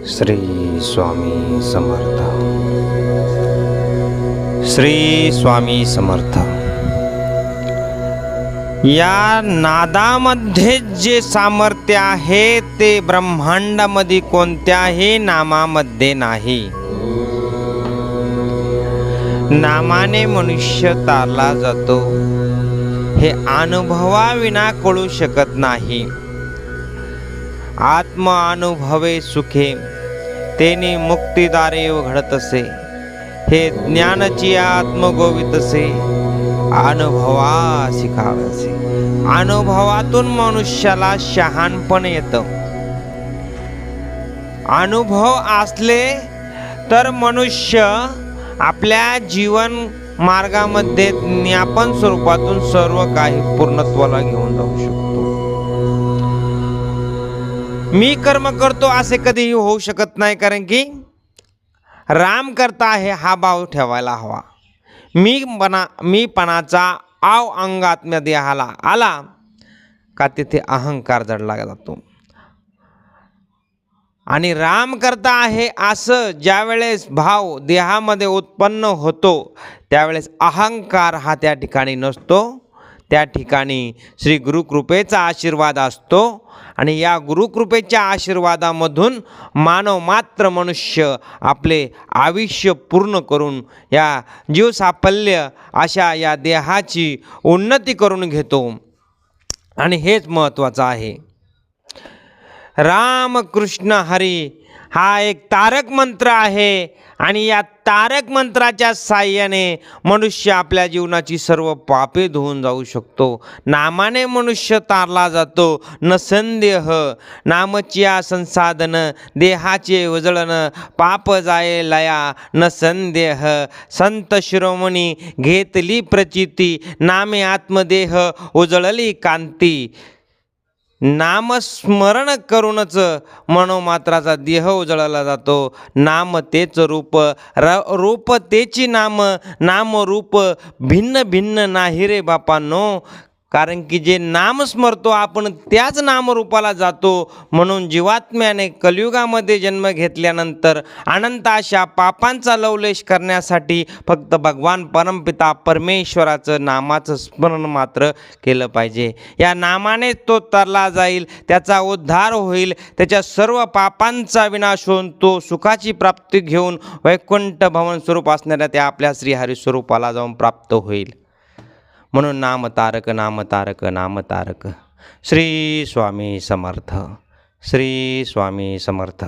श्री स्वामी समर्थ. श्री स्वामी समर्थ. या नादामध्ये जे सामर्थ्य आहे ते ब्रह्मांडामध्ये कोणत्याही नामामध्ये नाही. नामाने मनुष्य तारला जातो हे अनुभवाविना कळू शकत नाही. आत्म अनुभवे सुखे तेने मुक्तिदारे घडत असे. हे ज्ञानची आत्मगोवितसे अनुभवा शिकावसे. अनुभवातून मनुष्याला शहाणपण येतं. अनुभव असले तर मनुष्य आपल्या जीवन मार्गामध्ये ज्ञापन स्वरूपातून सर्व काही पूर्णत्वाला घेऊन जाऊ शकतो. मी कर्म करतो असे कधीही होऊ शकत नाही, कारण की राम करता आहे हा भाव ठेवायला हवा. मीपणाचा आव अंगात मध्ये आला का तिथे अहंकार जडला जातो. आणि राम करता आहे असं ज्यावेळेस भाव देहामध्ये उत्पन्न होतो त्यावेळेस अहंकार हा त्या ठिकाणी नसतो. त्या ठिकाणी श्री गुरुकृपेचा आशीर्वाद असतो. आणि या गुरुकृपेच्या आशीर्वादामधून मानव मात्र मनुष्य आपले आयुष्य पूर्ण करून या जीव साफल्य अशा या देहाची उन्नती करून घेतो. आणि हेच महत्त्वाचं आहे. राम कृष्ण हरी हा एक तारक मंत्र आहे. आणि या तारक मंत्राच्या साहाय्याने मनुष्य आपल्या जीवनाची सर्व पापे धुवून जाऊ शकतो. नामाने मनुष्य तारला जातो न संदेह. नामचिया संसाधन देहाचे उजळण पाप जाये लया न संदेह. संत शिरोमणी घेतली प्रचिती नामे आत्मदेह उजळली कांती. नामस्मरण करूनच मनोमात्राचा देह उजळला जातो. नाम तेच रूप, रूप तेची नाम. नाम रूप भिन्न भिन्न नाही रे बापांनो. कारण की जे नाम स्मरतो आपण त्याच नामरूपाला जातो. म्हणून जीवात्म्याने कलियुगामध्ये जन्म घेतल्यानंतर अनंत अशा पापांचा लवलेश करण्यासाठी फक्त भगवान परमपिता परमेश्वराचं नामाचं स्मरण मात्र केलं पाहिजे. या नामाने तो तरला जाईल, त्याचा उद्धार होईल, त्याच्या सर्व पापांचा विनाश होऊन तो सुखाची प्राप्ती घेऊन वैकुंठ भवन स्वरूप असणाऱ्या त्या आपल्या श्रीहरी स्वरूपाला जाऊन प्राप्त होईल. म्हणून नाम तारक नाम तारक नाम तारक. श्री स्वामी समर्थ. श्री स्वामी समर्थ.